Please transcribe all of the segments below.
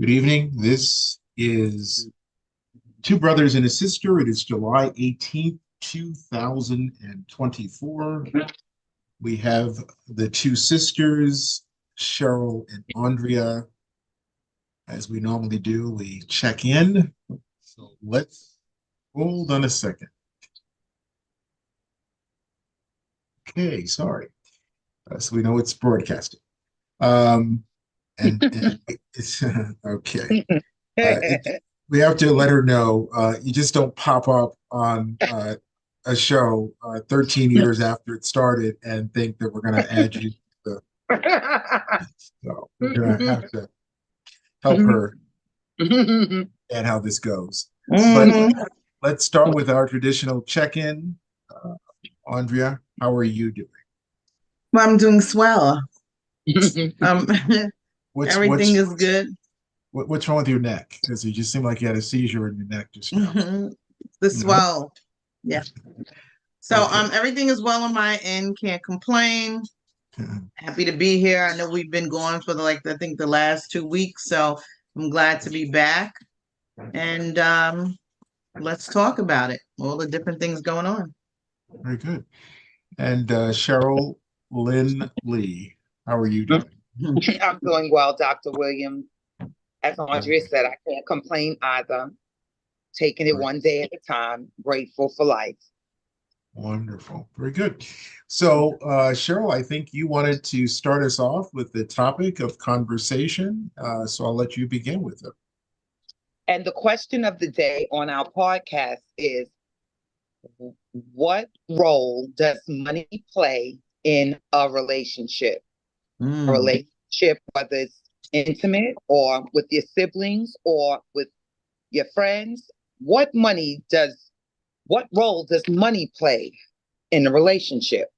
Good evening. This is Two Brothers and a Sister. It is July 18th, 2024. We have the two sisters, Cheryl and Andrea. As we normally do, we check in. So let's hold on a second. Okay, sorry. So we know it's broadcasting. Um, and it's okay. We have to let her know you just don't pop up on a show 13 years after it started and think that we're going to add you to the, so we're going to have to help her and how this goes. But let's start with our traditional check-in. Uh, Andrea, how are you doing? Well, I'm doing swell. Um, What's everything what's is good. what's wrong with your neck? Because you just seem like you had a seizure in your neck just now. The No? swell. Yeah. So Okay. everything is well on my end. Can't complain. Happy to be here. I know we've been going for I think the last 2 weeks, so I'm glad to be back. And let's talk about it. All the different things going on. Very good. And Cheryl Lynn Lee, how are you doing? I'm doing well, Dr. Williams. As Andrea Okay. said, I can't complain either. Taking it Great. one day at a time, grateful for life. Wonderful. Very good. So, Cheryl, I think you wanted to start us off with the topic of conversation. So I'll let you begin with it. And the question of the day on our podcast is, what role does money play in a relationship? A Mm. relationship, whether it's intimate or with your siblings or with your friends, what role does money play in a relationship?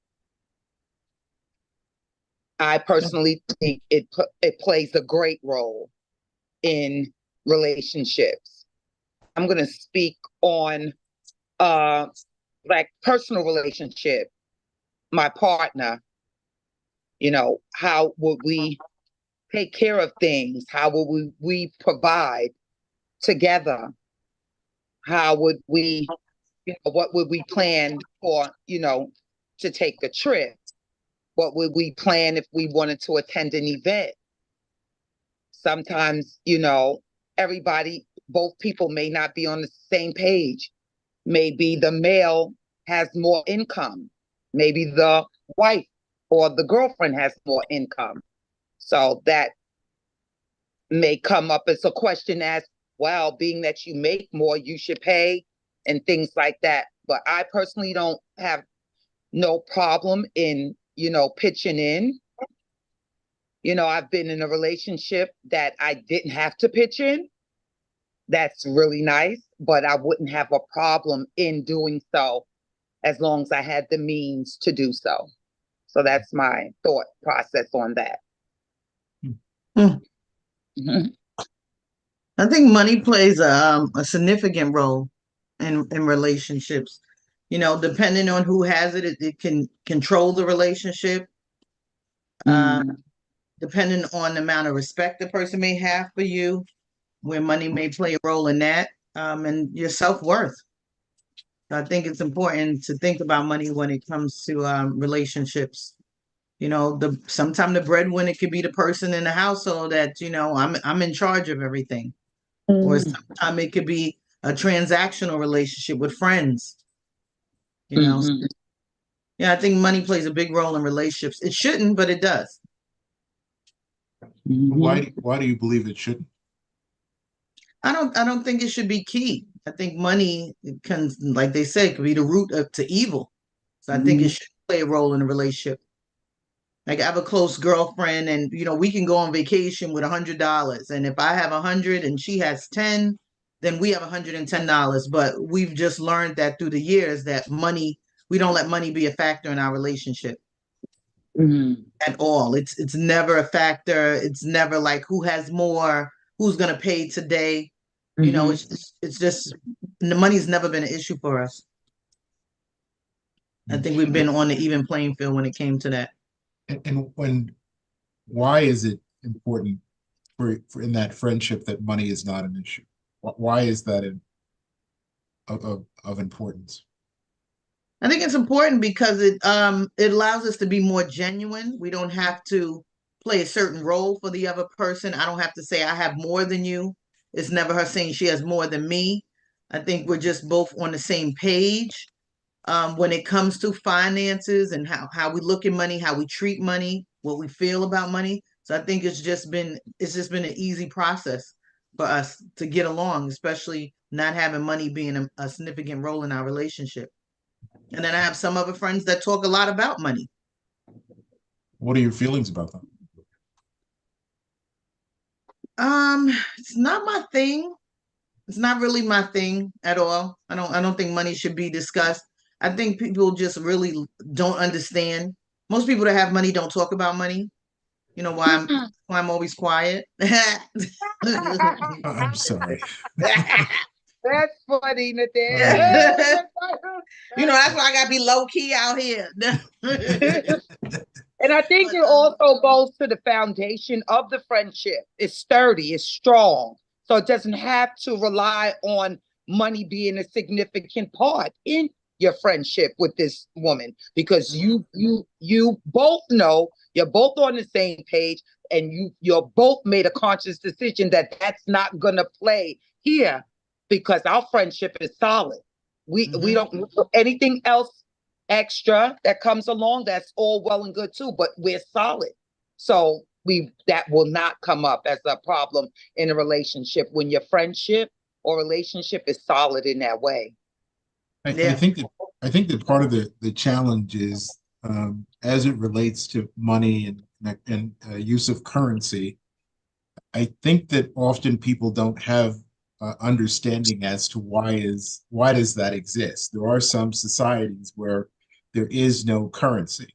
I personally think it plays a great role in relationships. I'm going to speak on uh like personal relationship, my partner, how would we take care of things? How would we provide together? How would we, what would we plan for, to take a trip? What would we plan if we wanted to attend an event? Sometimes, both people may not be on the same page. Maybe the male has more income. Maybe the wife or the girlfriend has more income. So that may come up as a question as, well, being that you make more, you should pay and things like that. But I personally don't have no problem in, pitching in. I've been in a relationship that I didn't have to pitch in. That's really nice, but I wouldn't have a problem in doing so as long as I had the means to do so. So that's my thought process on that. Mm. Mhm. I think money plays a significant role in relationships. Depending on who has it can control the relationship. Mm. Depending on the amount of respect the person may have for you, where money may play a role in that, and your self-worth. I think it's important to think about money when it comes to relationships. Sometimes the breadwinner could be the person in the household that, I'm in charge of everything. Or Mm. sometimes it could be a transactional relationship with friends, you know. Mhm. Yeah, I think money plays a big role in relationships. It shouldn't, but it does. Mhm. Why do you believe it shouldn't? I don't think it should be key. I think money can, like they say, could be the root to evil. So I think it Mhm. should play a role in a relationship. Like I have a close girlfriend, and we can go on vacation with $100, and if I have 100 and she has 10, then we have $110. But we've just learned that through the years that we don't let money be a factor in our relationship Mhm. at all. It's never a factor. It's never like who has more, who's gonna pay today. Mhm. It's just the money's never been an issue for us. I think we've been on the even playing field when it came to that. And why is it important? for in that friendship that money is not an issue? Why is that of importance? I think it's important because it allows us to be more genuine. We don't have to play a certain role for the other person. I don't have to say I have more than you. It's never her saying she has more than me. I think we're just both on the same page when it comes to finances and how we look at money, how we treat money, what we feel about money. So I think it's just been an easy process for us to get along, especially not having money being a significant role in our relationship. And then I have some other friends that talk a lot about money. What are your feelings about that? It's not my thing. It's not really my thing at all. I don't think money should be discussed. I think people just really don't understand. Most people that have money don't talk about money. You know why I'm always quiet. I'm sorry. That's funny, Uh, Nathaniel. That's why I gotta be low key out here. And I think But it also goes to the foundation of the friendship. It's sturdy, it's strong. So it doesn't have to rely on money being a significant part in your friendship with this woman because Mhm. you both know you're both on the same page and you're both made a conscious decision that that's not going to play here because our friendship is solid. We Mhm. don't anything else extra that comes along, that's all well and good too, but we're solid. So we that will not come up as a problem in a relationship when your friendship or relationship is solid in that way. I Yeah. think that part of the challenge is as it relates to money and use of currency. I think that often people don't have understanding as to why does that exist. There are some societies where there is no currency.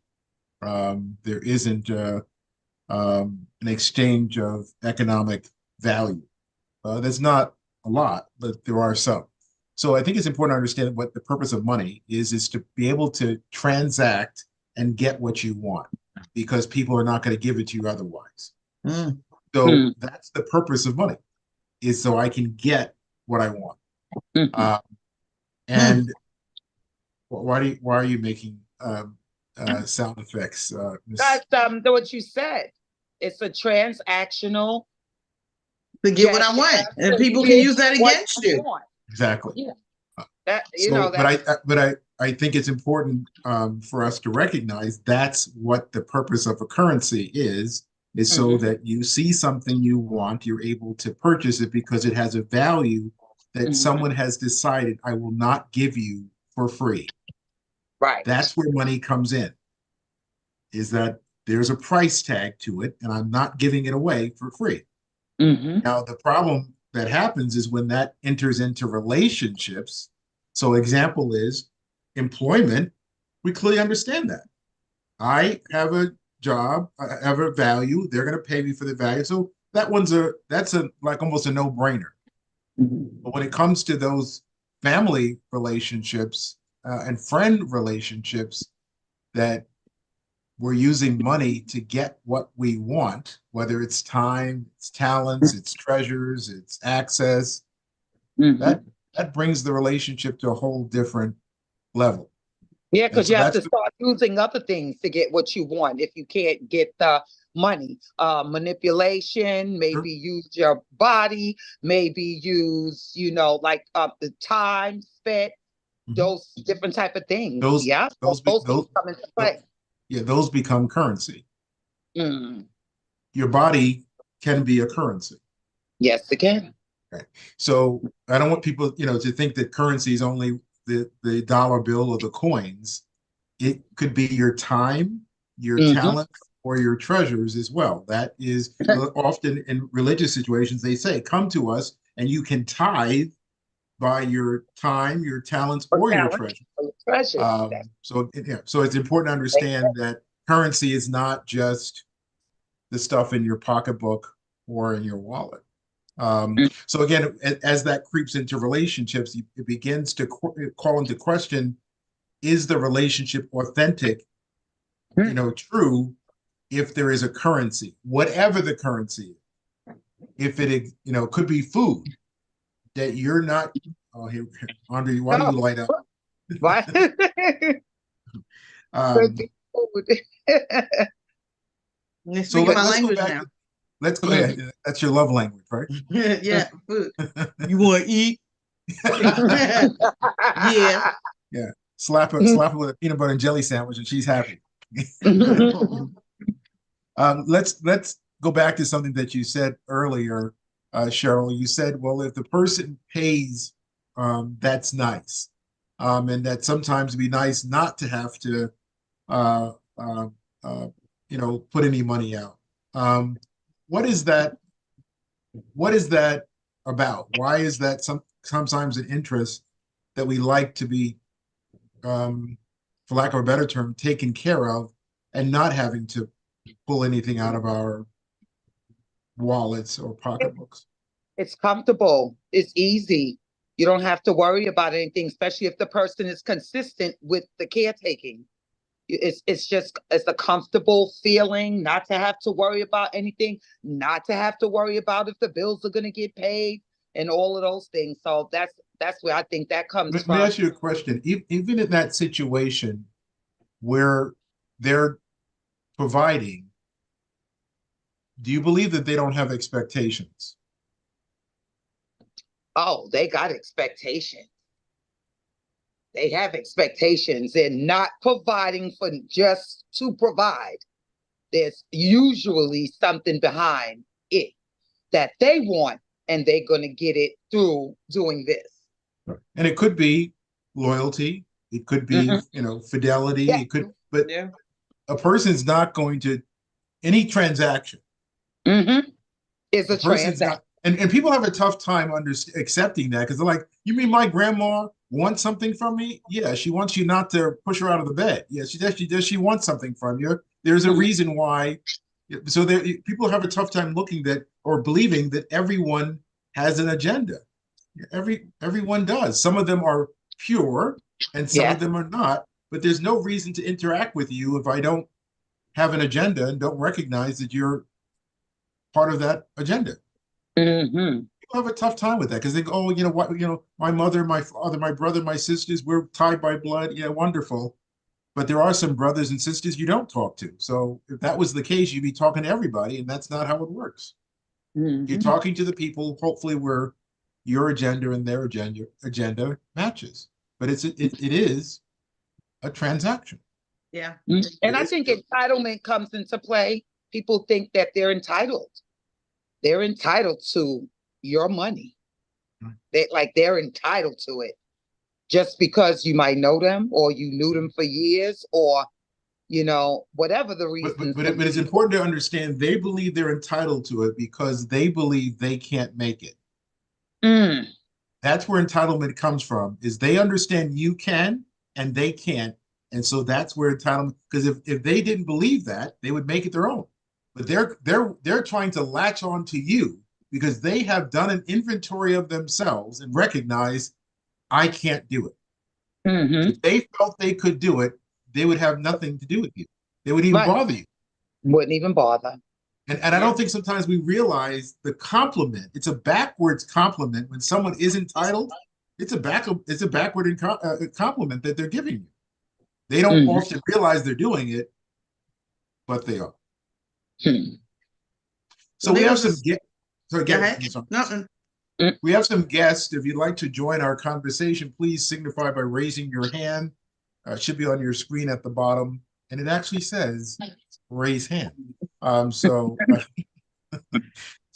There isn't an exchange of economic value. There's not a lot, but there are some. So I think it's important to understand what the purpose of money is to be able to transact and get what you want because people are not going to give it to you otherwise. Mm. So Mm. that's the purpose of money is so I can get what I want. Mhm. Uh, Mm. and why are you making sound effects, Miss? That's what you said. It's a transactional To get what I want, gesture and to people can get use that what against you you. want. Exactly. Yeah, Uh, that So, that's I think it's important for us to recognize that's what the purpose of a currency is so mhm, that you see something you want, you're able to purchase it because it has a value that mhm. someone has decided I will not give you for free. Right. That's where money comes in, is that there's a price tag to it, and I'm not giving it away for free. Hmm. Now, the problem that happens is when that enters into relationships. So, example is employment. We clearly understand that. I have a job, I have a value. They're going to pay me for the value. So that's a like almost a no-brainer. But when it comes to those family relationships and friend relationships that we're using money to get what we want, whether it's time, it's talents, it's treasures, it's access, that Hmm. that brings the relationship to a whole different level. Yeah, And because so you have that's to start using other things to get what you want if you can't get the money. Manipulation, sure. maybe use your body, maybe use, like the time spent, Mhm. those different type of things. Those Yeah, so those be, those things come into those play. yeah, those become currency. Mm. Your body can be a currency. Yes, again. Okay. So I don't want people, to think that currency is only the dollar bill or the coins. It could be your time, your Hmm. talent, or your treasures as well. That is often in religious situations, they say, come to us and you can tithe by your time, your talents, For or your talent, treasure. for treasures. That's So it's important to right. understand that currency is not just the stuff in your pocketbook or in your wallet. So again, as that creeps into relationships, it begins to call into question: is the relationship authentic? Mhm. True if there is a currency, whatever the currency is. if it, could be food that you're not, oh, here, Andre, why do you light up? Right? Um, You're so speaking my let's go language back. now. Let's go ahead. That's your love language, right? Yeah, food. You want to eat? Yeah. Yeah. Slap her with a peanut butter and jelly sandwich and she's happy. Let's go back to something that you said earlier, Cheryl. You said, well, if the person pays, that's nice. And that sometimes it'd be nice not to have to, uh, uh, uh, put any money out. What is that? What is that about? Why is that sometimes an interest that we like to be, for lack of a better term, taken care of and not having to pull anything out of our wallets or pocketbooks? It's comfortable. It's easy. You don't have to worry about anything, especially if the person is consistent with the caretaking. It's a comfortable feeling not to have to worry about anything, not to have to worry about if the bills are going to get paid and all of those things. So that's where I think that comes Let from. me ask you a question. Even in that situation where they're providing, do you believe that they don't have expectations? Oh, they got expectations. They have expectations and not providing for just to provide. There's usually something behind it that they want, and they're going to get it through doing this. And it could be loyalty, it could be, fidelity, Yeah. it could, but Yeah. a person's not going to, any transaction, Is a person's transaction. not, and people have a tough time accepting that because they're like, you mean my grandma wants something from me? Yeah, she wants you not to push her out of the bed. Yeah, she wants something from you. There's a reason why. So people have a tough time looking that or believing that everyone has an agenda. Everyone does. Some of them are pure and some of them are not, but there's no reason to interact with you if I don't have an agenda and don't recognize that you're part of that agenda. People have a tough time with that because they go, oh, what, my mother, my father, my brother, my sisters, we're tied by blood. Yeah, wonderful. But there are some brothers and sisters you don't talk to. So if that was the case, you'd be talking to everybody, and that's not how it works. You're talking to the people, hopefully, where your agenda and their agenda matches. But it is a transaction. Yeah. And I think entitlement comes into play. People think that they're entitled. They're entitled to your money. They're entitled to it just because you might know them or you knew them for years or, whatever the reason. But it's important to understand they believe they're entitled to it because they believe they can't make it. That's where entitlement comes from, is they understand you can and they can't. And so that's where entitlement, because if they didn't believe that, they would make it their own. But they're trying to latch on to you because they have done an inventory of themselves and recognize I can't do it. If they felt they could do it, they would have nothing to do with you. They wouldn't even bother you. Wouldn't even bother. And I don't think sometimes we realize the compliment. It's a backwards compliment when someone is entitled. It's a backward compliment that they're giving you. They don't often realize they're doing it, but they are. So we have some guests. We have some guests. If you'd like to join our conversation, please signify by raising your hand. It should be on your screen at the bottom, and it actually says "raise hand." So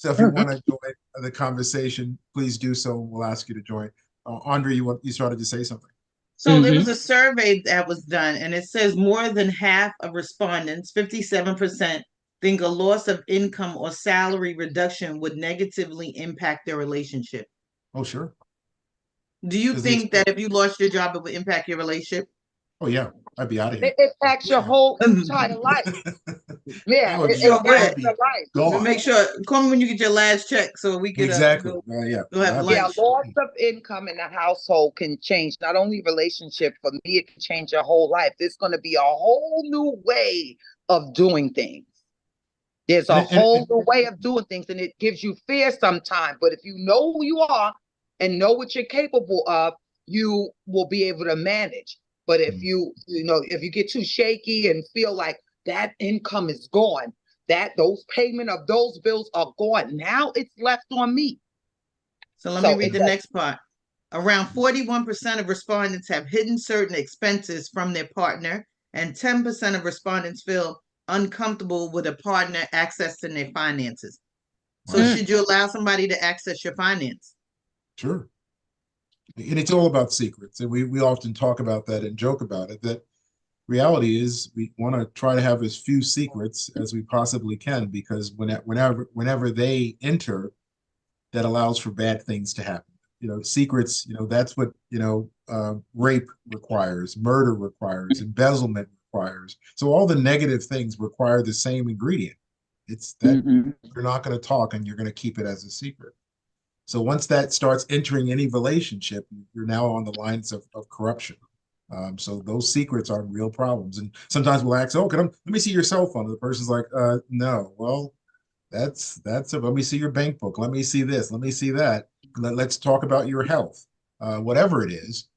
if you want to join the conversation, please do so. We'll ask you to join. Andre, you started to say something. So there was a survey that was done, and it says more than half of respondents, 57%, think a loss of income or salary reduction would negatively impact their relationship. Oh, sure. Do you think that if you lost your job, it would impact your relationship? Oh, yeah. I'd be out of here. It impacts your whole entire life. Yeah, it impacts your life. So make sure, call me when you get your last check so we can exactly. Go have lunch. Loss of income in the household can change not only relationship, for me, it can change your whole life. There's going to be a whole new way of doing things. There's And, a and, whole and new way of doing things, and it gives you fear sometimes. But if you know who you are and know what you're capable of, you will be able to manage. But if if you get too shaky and feel like that income is gone, that those payment of those bills are gone, now it's left on me. So let me So read the next part. Around 41% of respondents have hidden certain expenses from their partner, and 10% of respondents feel uncomfortable with a partner accessing their finances. So wow, should you allow somebody to access your finance? sure. And it's all about secrets. And we often talk about that and joke about it, that reality is we want to try to have as few secrets as we possibly can, because whenever they enter, that allows for bad things to happen. Secrets, that's what, rape requires, murder requires, embezzlement requires. So all the negative things require the same ingredient. It's that you're not going to talk and you're going to keep it as a secret. So once that starts entering any relationship, you're now on the lines of corruption. So those secrets are real problems. And sometimes we'll ask, "Oh, let me see your cell phone." And the person's like, "No." Well, let me see your bank book. Let me see this. Let me see that. Let's talk about your health. Whatever it is,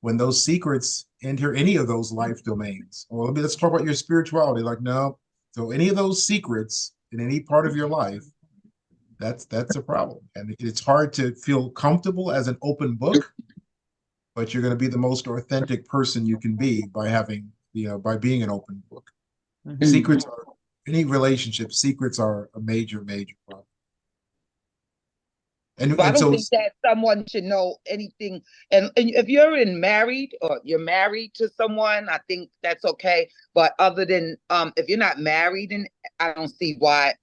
when those secrets enter any of those life domains, or let's talk about your spirituality. Like, no. So any of those secrets in any part of your life, that's a problem. And it's hard to feel comfortable as an open book, but you're going to be the most authentic person you can be by being an open book. Secrets are any relationship, secrets are a major, major problem. But I And don't so, think that someone should know anything. And if you're married or you're married to someone, I think that's okay. But other than if you're not married, and I don't see why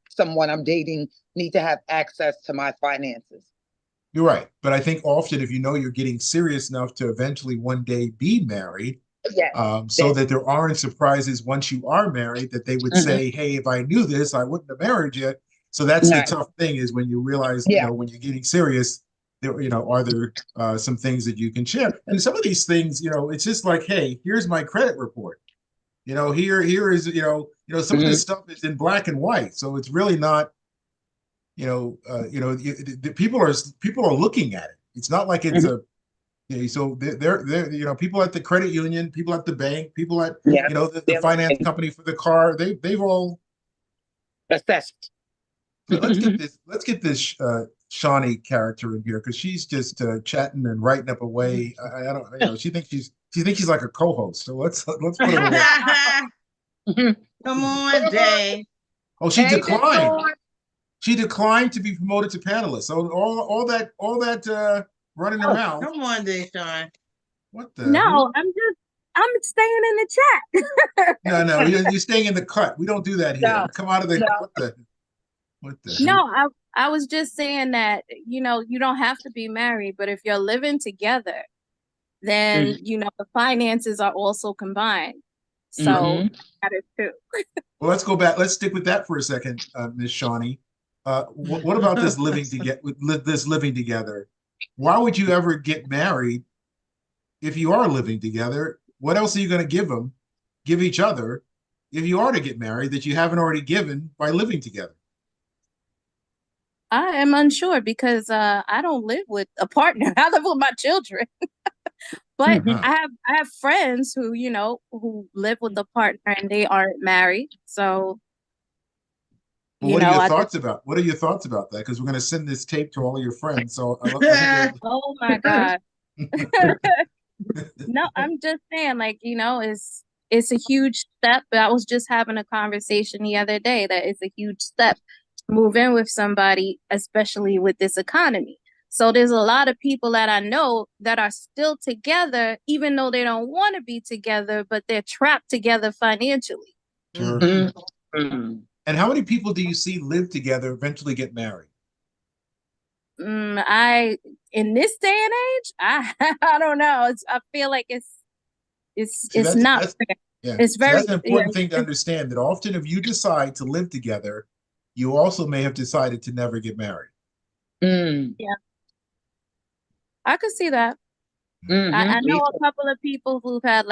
someone I'm dating need to have access to my finances. you're right. But I think often if you know you're getting serious enough to eventually one day be married, Yes. so that there aren't surprises once you are married, that they would say, "Hey, if I knew this, I wouldn't have married you." So that's the Right. tough thing, is when you realize, Yeah. when you're getting serious, are there some things that you can share? And some of these things, it's just like, "Hey, here's my credit report. Here is, some of this stuff is in black and white, so it's really not, the people are looking at it. It's not like it's a so they're people at the credit union, people at the bank, people at Yeah. the finance company for the car. They've all Assessed. let's get this Shawnee character in here, because she's just chatting and writing up away. I don't she thinks she's like a co-host. So let's put her away. Come on, Day. Oh, she Hey, declined. She declined to be promoted to panelist. So all that running her mouth. Come on, Deshaun. What the? No, I'm staying in the chat. No, you're staying in the cut. We don't do that here. No, Come out of the no. what the No, I was just saying that, you don't have to be married, but if you're living together, then, the finances are also combined. So that is too. Well, let's go back. Let's stick with that for a second, Miss Shawnee. What about this living together? This living together. Why would you ever get married if you are living together? What else are you going to give each other, if you are to get married, that you haven't already given by living together? I am unsure because I don't live with a partner. I live with my children. But I have friends who, who live with a partner and they aren't married. So, Well, what are your thoughts about that? Because we're going to send this tape to all of your friends. So oh my God. No, I'm just saying, it's a huge step. But I was just having a conversation the other day that it's a huge step to move in with somebody, especially with this economy. So there's a lot of people that I know that are still together, even though they don't want to be together, but they're trapped together financially. Sure. And how many people do you see live together, eventually get married? In this day and age, I don't know. I feel like it's not fair. Yeah. It's very That's an important thing to understand, that often if you decide to live together, you also may have decided to never get married. Yeah. I could see that. I know a couple of people who've had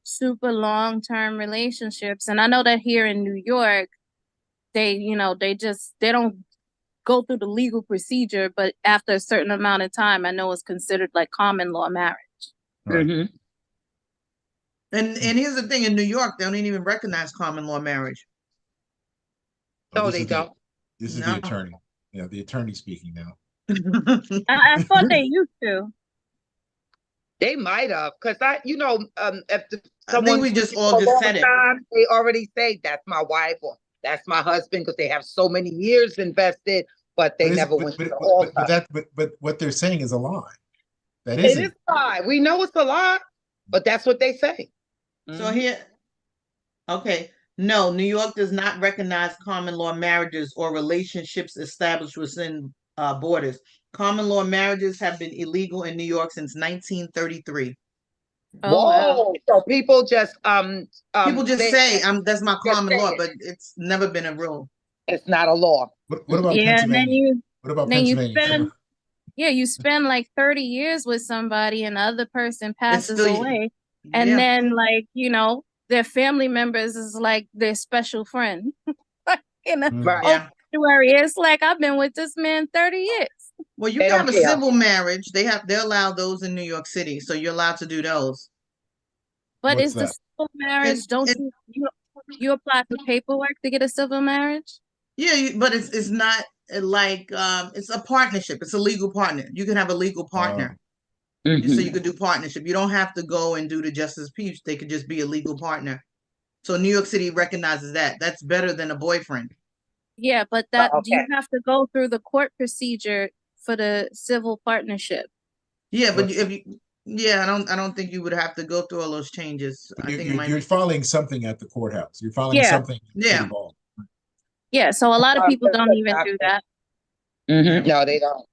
super long-term relationships, and I know that here in New York, they don't go through the legal procedure, but after a certain amount of time, I know it's considered like common law marriage. Right. Mhm. And here's the thing: in New York, they don't even recognize common law marriage. Oh, No, this they is the don't. this is the No. attorney. Yeah, the attorney speaking now. I thought they used to. They might have, because if I think someone's we just with you all for a just long said it. time, they already say that's my wife or that's my husband because they have so many years invested, but they But is never but went to but the but, but altar. that but what they're saying is a lie. That It is isn't. a lie. We know it's a lie, but that's what they say. So Mhm. here, okay, no, New York does not recognize common law marriages or relationships established within borders. Common law marriages have been illegal in New York since 1933. Oh wow. Whoa! So people just People just say, that's my just common say law, it. but it's never been a rule. It's not a law. What about Yeah, and Pennsylvania? What about then you Pennsylvania? spend you spend like 30 years with somebody and the other person It's passes still, away. And yeah. then like, their family members is like their special friend. In the Mm. Right. Yeah. obituary. It's like I've been with this man 30 years. Well, you They can don't have a care. civil marriage. They allow those in New York City, so you're allowed to do those. But What's is the that? civil marriage, don't It you apply for paperwork to get a civil marriage? Yeah, but it's not like it's a partnership. It's a legal partner. You can have a legal partner. So Mhm. you could do partnership. You don't have to go and do the justice peace. They could just be a legal partner. So New York City recognizes that. That's better than a boyfriend. Yeah, but Oh, do you okay. have to go through the court procedure for the civil partnership? Yeah, but But if you, yeah, I don't think you would have to go through all those changes. I think it might you're be, filing something at the courthouse. You're filing Yeah, something at City yeah, Hall. yeah. So a lot of people don't even do that. Mhm. No, they don't.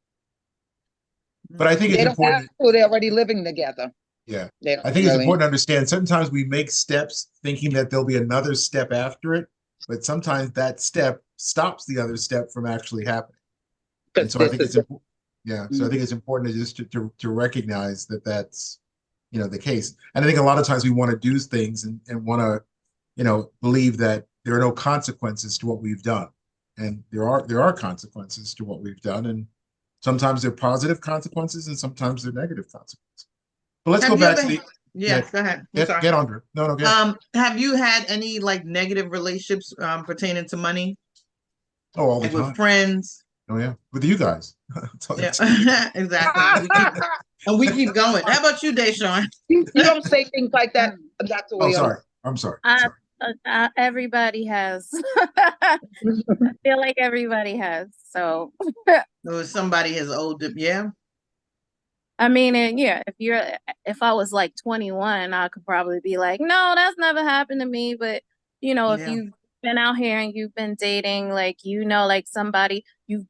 But I think it's They don't have important. to. They're already living together. Yeah, They I don't think it's really. important to understand. Sometimes we make steps thinking that there'll be another step after it, but sometimes that step stops the other step from actually happening. And Because so I this think is it's important. Yeah, so I Mhm. think it's important to just to recognize that that's the case. And I think a lot of times we want to do things and want to believe that there are no consequences to what we've done, and there are consequences to what we've done, and sometimes they're positive consequences and sometimes they're negative consequences. But let's go Have you back ever? to the Yeah, yeah. go ahead. I'm sorry. Get under. No, no, get. Have you had any like negative relationships pertaining to money, Oh, all the like with time. friends? Oh yeah, with you guys. Yeah, exactly. And we keep going. How about you, Deshaun? You don't say things like that. That's the Oh, way sorry. I'm sorry. I, Sorry. everybody has. I feel like everybody has. So, Or somebody has owed them. Yeah. I mean, and yeah, if I was like 21, I could probably be like, no, that's never happened to me. But, if Yeah. you've been out here and you've been dating, like, like somebody you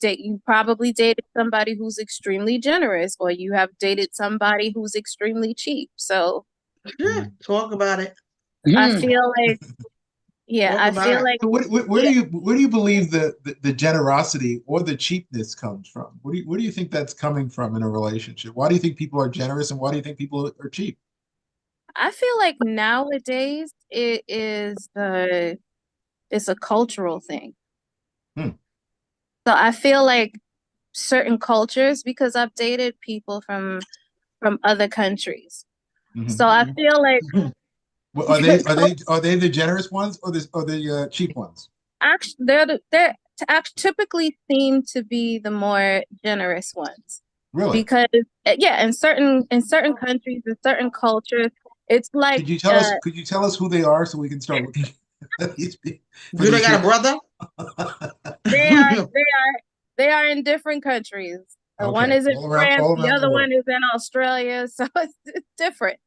probably dated somebody who's extremely generous, or you have dated somebody who's extremely cheap. So Talk about it. I Mhm. feel like, yeah, Talk I about feel it. like, So where yeah, do you believe the generosity or the cheapness comes from? Where do you think that's coming from in a relationship? Why do you think people are generous and why do you think people are cheap? I feel like nowadays it's a cultural thing. Hmm. So I feel like certain cultures, because I've dated people from other countries. Mhm. So I feel like Well, are they the generous ones or the cheap ones? actually typically seem to be the more generous ones Really? because yeah, in certain countries, in certain cultures, it's like Could you tell us who they are so we can start looking at for Do they these got a people? brother? they are they are they are in different countries. One Okay, is in France, all the around the other world. one is in Australia, so it's different.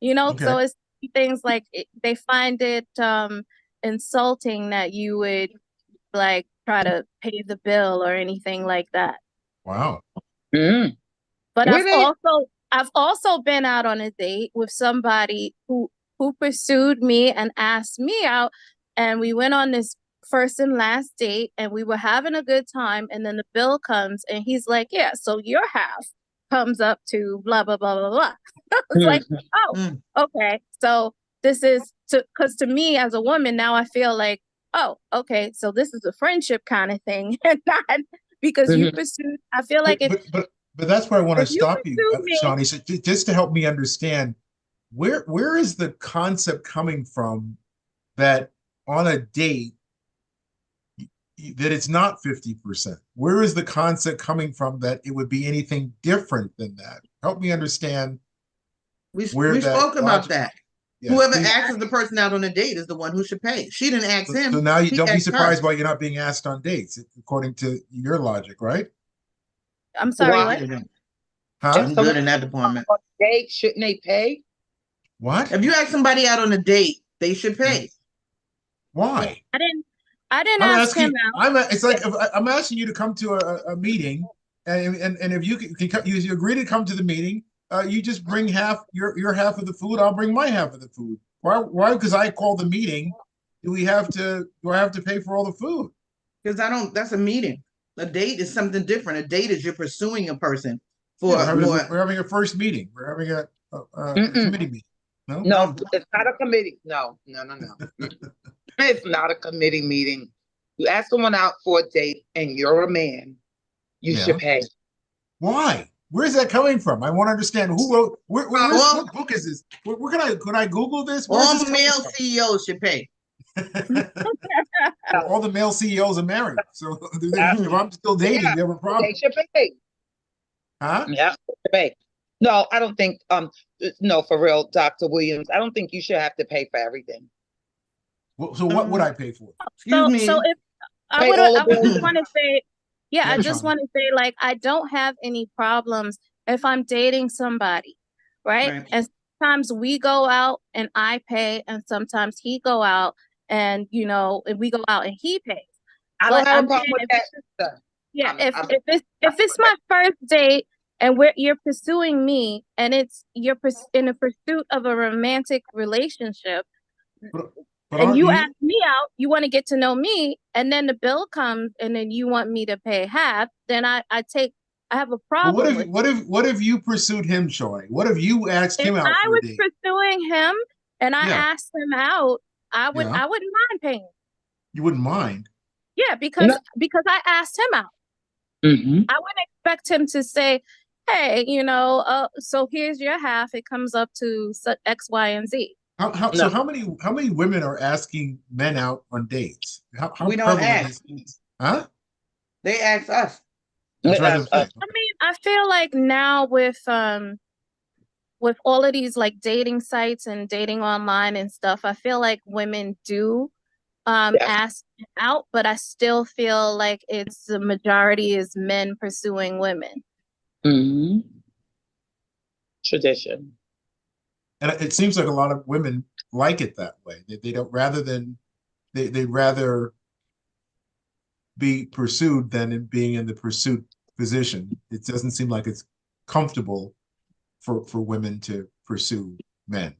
Okay. So it's things like they find it insulting that you would like try to pay the bill or anything like that. Wow. Mhm. But Where they? I've also been out on a date with somebody who pursued me and asked me out, and we went on this first and last date, and we were having a good time, and then the bill comes, and he's like, "Yeah, so your half comes up to blah blah blah blah blah." I was like, Mhm. "Oh, Mm. okay." So this is because to me as a woman now, I feel like oh, okay, so this is a friendship kind of thing, and not because you Mhm. pursued. I feel like But but that's where I want to if you stop you, pursue me, Shawnee. So just to help me understand, where is the concept coming from that on a date that it's not 50%? Where is the concept coming from that it would be anything different than that? Help me understand where We that spoke about logic. that. Yeah, Whoever please. asks the person out on a date is the one who should pay. She didn't ask him. So now you He don't be asked her. surprised why you're not being asked on dates, according to your logic, right? I'm sorry, Why? what? Huh? I'm good in that department. On a date, shouldn't they pay? What? If you ask somebody out on a date, they should pay. Why? I didn't I'm ask him asking. out. It's like if I'm asking you to come to a meeting, and if you you agree to come to the meeting, you just bring half your half of the food. I'll bring my half of the food. Why? Because I called the meeting. Do I have to pay for all the food? Because I don't, that's a meeting. A date is something different. A date is you're pursuing a person Yeah, for more. we're having a first meeting. We're having a Mm-mm. committee meeting. No. No, it's not a committee. No. It's not a committee meeting. You ask someone out for a date and you're a man, you Yeah. should pay. Why? Where's that coming from? I want to understand who wrote. Well- What book is this? Where can I could I Google this? Where's All this coming male from? CEOs should pay. Well, all the male CEOs are married, so if I'm still dating, Yeah, they have a problem, They should pay. huh? Yeah, they should pay. No, I don't think no, for real, Dr. Williams, I don't think you should have to pay for everything. Well, so what would I pay for? Excuse me. So if Pay all I the would bills. just want to say, yeah, Yeah, I just Sean. want to say, like, I don't have any problems if I'm dating somebody, right? Right. And sometimes we go out and I pay, and sometimes he go out and and we go out and he pays. I But don't have I'm a problem saying with if that. it's Sir. yeah, I'm if it's my first date and you're pursuing me and you're in a pursuit of a romantic relationship But and aren't you you? ask me out, you want to get to know me, and then the bill comes and then you want me to pay half, then I have a But problem with it. what if you pursued him, Shawnee? What if you asked If him out I for a was date? pursuing him and I Yeah, asked him out, yeah, I wouldn't mind paying. you wouldn't mind. Yeah, No. because I asked him out. Mm-hmm. I wouldn't expect him to say, "Hey, so here's your half. It comes up to X, Y, and Z." So No. how many women are asking men out on dates? How We don't prevalent ask. is this? Huh? They ask us. That's right. I'm saying. I mean, I feel like now with all of these like dating sites and dating online and stuff, I feel like women do Yes. ask out, but I still feel like it's the majority is men pursuing women. Mm-hmm. Tradition. And it seems like a lot of women like it that way. They don't rather than they'd rather be pursued than in being in the pursuit position. It doesn't seem like it's comfortable for women to pursue men.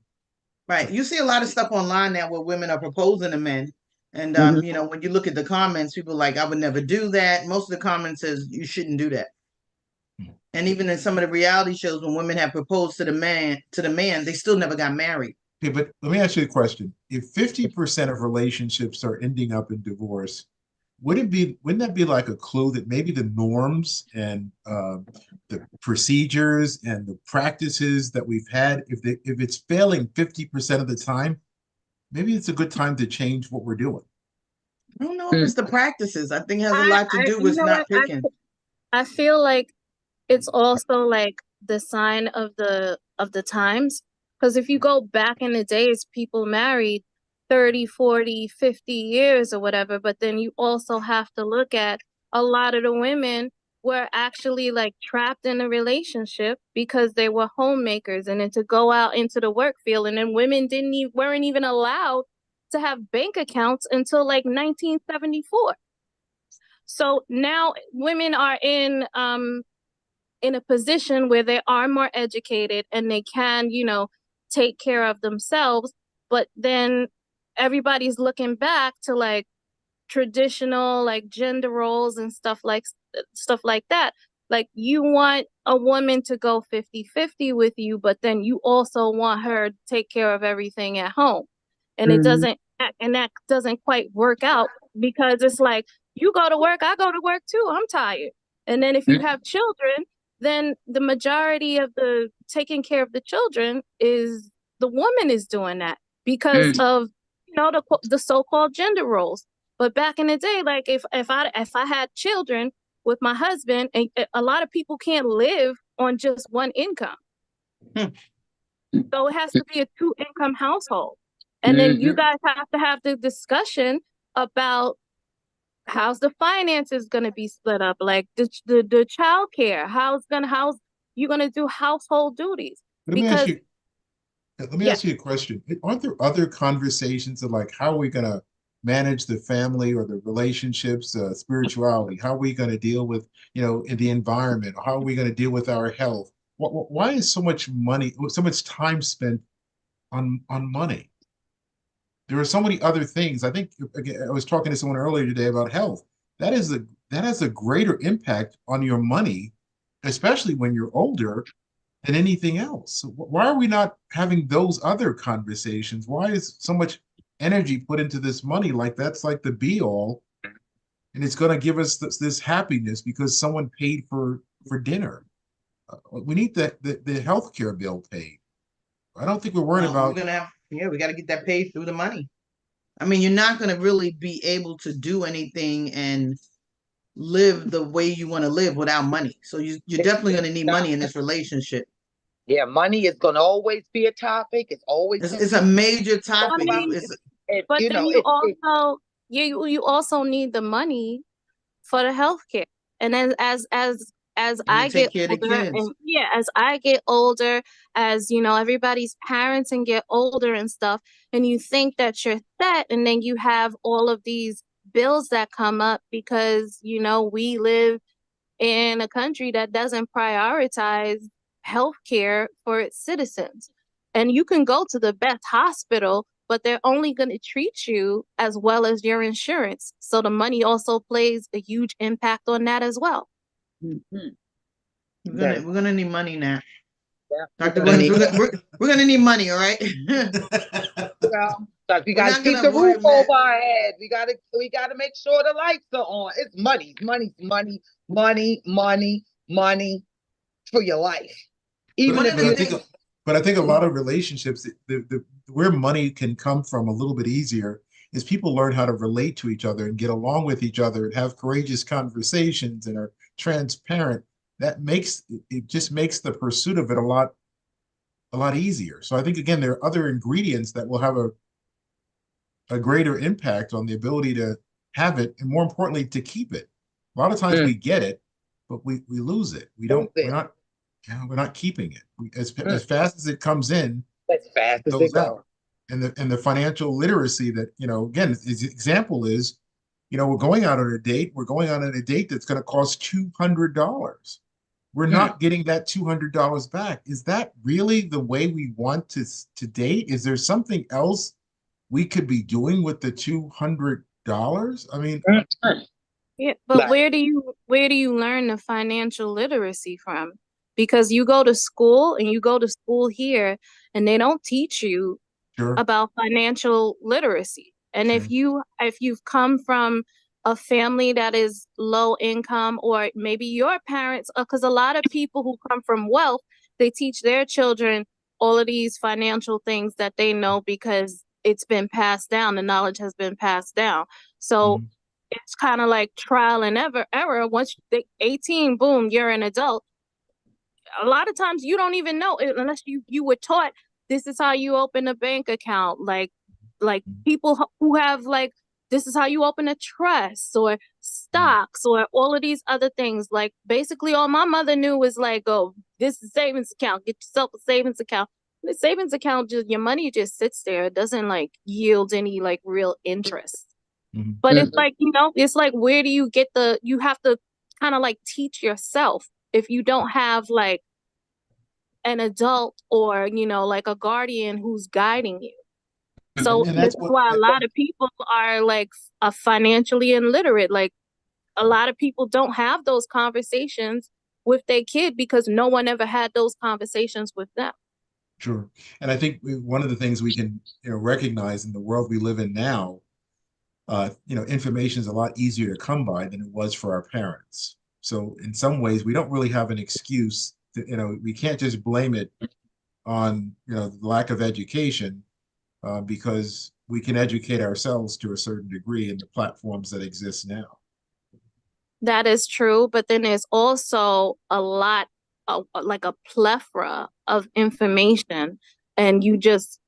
Right. You see a lot of stuff online now where women are proposing to men. And Mhm. when you look at the comments, people are like, I would never do that. Most of the comments says you shouldn't do that. And even in some of the reality shows when women have proposed to the man, they still never got married. Okay, but let me ask you a question. If 50% of relationships are ending up in divorce, wouldn't that be like a clue that maybe the norms and the procedures and the practices that we've had, if it's failing 50% of the time, maybe it's a good time to change what we're doing. I don't know if it's the practices. I think it has a lot to do You with know not what? picking. I feel like it's also like the sign of the times, because if you go back in the days, people married 30, 40, 50 years or whatever, but then you also have to look at a lot of the women were actually like trapped in a relationship because they were homemakers, and then to go out into the work field, and then women weren't even allowed to have bank accounts until like 1974. So now women are in a position where they are more educated and they can, take care of themselves. But then everybody's looking back to like traditional like gender roles and stuff like that. Like you want a woman to go 50-50 with you, but then you also want her to take care of everything at home. And Mhm. and that doesn't quite work out because it's like you go to work, I go to work too. I'm tired. And then if you have children, then the majority of the taking care of the children is the woman is doing that because of the so-called gender roles. But back in the day, like if I had children with my husband, and a lot of people can't live on just one income. So it has to be a two-income household. And then you guys have to have the discussion about how's the finances going to be split up, like the child care, how's you going to do household duties. Let me ask you, ask you a question. Aren't there other conversations of like, how are we going to manage the family or the relationships, spirituality? How are we going to deal with, in the environment? How are we going to deal with our health? Why is so much money, so much time spent on money? There are so many other things. I think, again, I was talking to someone earlier today about health. That has a greater impact on your money, especially when you're older, than anything else. So why are we not having those other conversations? Why is so much energy put into this money? Like that's like the be all, and it's going to give us this happiness because someone paid for dinner. We need the healthcare bill paid. I don't think we're worried about. We got to get that paid through the money. I mean, you're not going to really be able to do anything and live the way you want to live without money. So you're definitely going to need money in this relationship. Yeah, money is going to always be a topic. It's a major topic. But then you also need the money for the healthcare. And then as I get older, as I get older, as everybody's parents and get older and stuff, and you think that you're set, and then you have all of these bills that come up because we live in a country that doesn't prioritize healthcare for its citizens. And you can go to the best hospital, but they're only going to treat you as well as your insurance. So the money also plays a huge impact on that as well. We're gonna need money now. Dr. Williams, we're gonna need money, all right? We gotta keep the roof over our head. We gotta make sure the lights are on. It's money for your life. But I think a lot of relationships, where money can come from a little bit easier is people learn how to relate to each other and get along with each other and have courageous conversations and are transparent. It just makes the pursuit of it a lot easier. So I think, again, there are other ingredients that will have a greater impact on the ability to have it, and more importantly, to keep it. A lot of times we get it, but we lose it. We're not keeping it. As fast as it comes in, as fast as it goes. And the financial literacy that, again, the example is, we're going out on a date. We're going out on a date that's going to cost $200. We're not getting that $200 back. Is that really the way we want to date? Is there something else we could be doing with the $200? I mean, yeah, but where do you learn the financial literacy from? Because you go to school here and they don't teach you about financial literacy. And if you've come from a family that is low income, or maybe your parents, because a lot of people who come from wealth, they teach their children all of these financial things that they know because it's been passed down. The knowledge has been passed down. So it's kind of like trial and error. Once you're 18, boom, you're an adult. A lot of times you don't even know it unless you were taught this is how you open a bank account. Like people who have this is how you open a trust or stocks or all of these other things. Like basically all my mother knew was oh, this is a savings account. Get yourself a savings account. The savings account, your money just sits there. It doesn't yield any real interest. But it's it's where do you get you have to kind of teach yourself if you don't have an adult or, a guardian who's guiding you. So that's why a lot of people are financially illiterate. A lot of people don't have those conversations with their kid because no one ever had those conversations with them. Sure. And I think one of the things we can, recognize in the world we live in now, information is a lot easier to come by than it was for our parents. So in some ways, we don't really have an excuse to, we can't just blame it on, the lack of education, because we can educate ourselves to a certain degree in the platforms that exist now. That is true, but then there's also a lot of like a plethora of information, and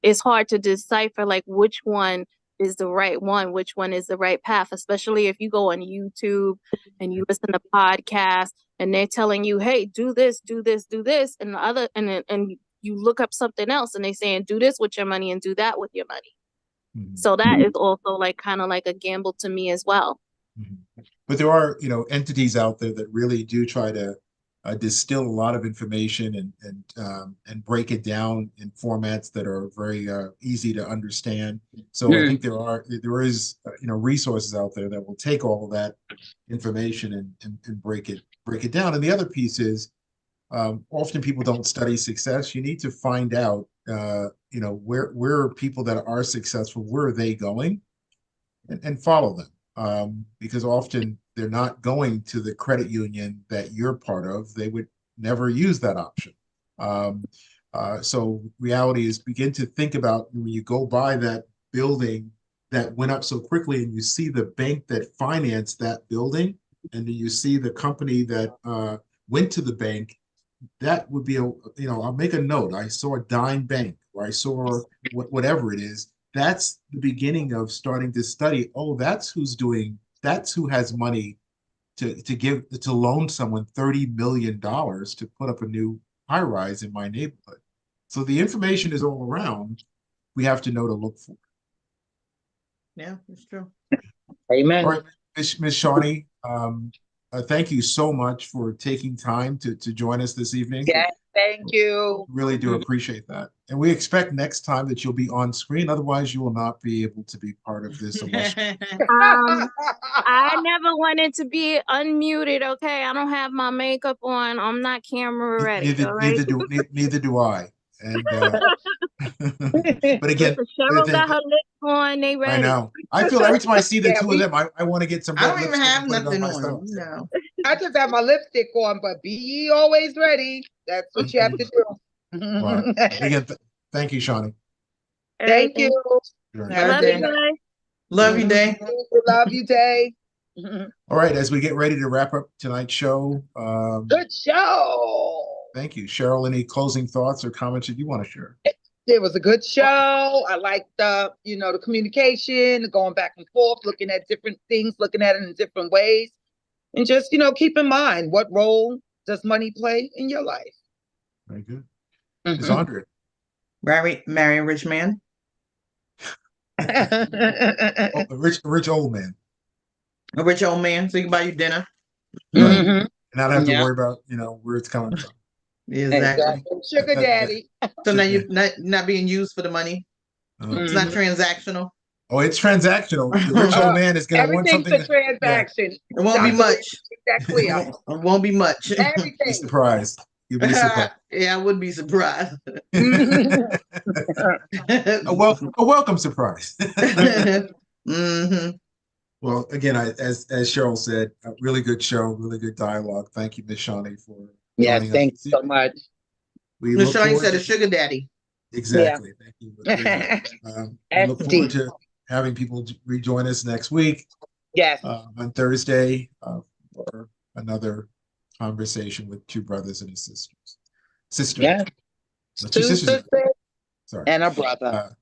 it's hard to decipher like which one is the right one, which one is the right path, especially if you go on YouTube and you listen to podcasts and they're telling you, hey, do this, do this, do this, and the other, and you look up something else and they're saying, do this with your money and do that with your money. Mhm. So that is also like kind of like a gamble to me as well. Mhm. But there are, entities out there that really do try to distill a lot of information and break it down in formats that are very easy to understand. So I think there is resources out there that will take all of that information and break it down. And the other piece is, often people don't study success. You need to find out where are people that are successful, where are they going, and follow them. Because often they're not going to the credit union that you're part of. They would never use that option. So reality is, begin to think about when you go by that building that went up so quickly and you see the bank that financed that building, and then you see the company that went to the bank, that would be I'll make a note. I saw a dime bank, or I saw whatever it is. That's the beginning of starting to study. Oh, that's who has money to loan someone $30 million to put up a new high rise in my neighborhood. So the information is all around. We have to know to look for it. Yeah, it's true. Amen. All right, Ms. Shawnee, thank you so much for taking time to join us this evening. Yeah, thank you. Really do appreciate that. And we expect next time that you'll be on screen. Otherwise, you will not be able to be part of this illustrious. I never wanted to be unmuted. Okay, I don't have my makeup on. I'm not camera ready. Neither do I. And but again, Listen, Cheryl got her lips on. They ready. I know. I feel every time I see the Yeah, two of them, I want to get some I red don't even lipstick have and put it nothing on on. myself. No. I just have my lipstick on, but be ye always ready. That's what you have to do. Well, again, thank you, Shawnee. Thank you. Sure. Have a Love day. you guys. Love you, Day. Love you, Day. All right, as we get ready to wrap up tonight's show, Good show. thank you. Cheryl, any closing thoughts or comments that you want to share? It was a good show. I liked the communication, going back and forth, looking at different things, looking at it in different ways. And just, keep in mind, what role does money play in your life? Very good. Ms. Andrea. Marry a rich man. Oh, a rich old man. A rich old man, so you can buy you dinner. Right. Mhm. And not have to Yeah. worry about, where it's coming from. Exactly. Sugar daddy. So now you're not being used for the money. It's not transactional. Oh, it's transactional. The rich old man is going to want Everything's something. a transaction. It won't be Dr. much. Make that clear. It won't be much. Be Everything. surprised. You'll be surprised. Yeah, I would be surprised. a welcome surprise. hmm Well, again, as Cheryl said, a really good show, really good dialogue. Thank you, Ms. Shawnee, for Yes, joining us thanks this so evening. much. We Miss look Shawnee forward said a to- sugar daddy. Exactly. Thank you. We look forward to having people rejoin us next week. Yes. On Thursday for another conversation with two brothers and a sisters. Yes. No, Two sisters Sorry. and a brother.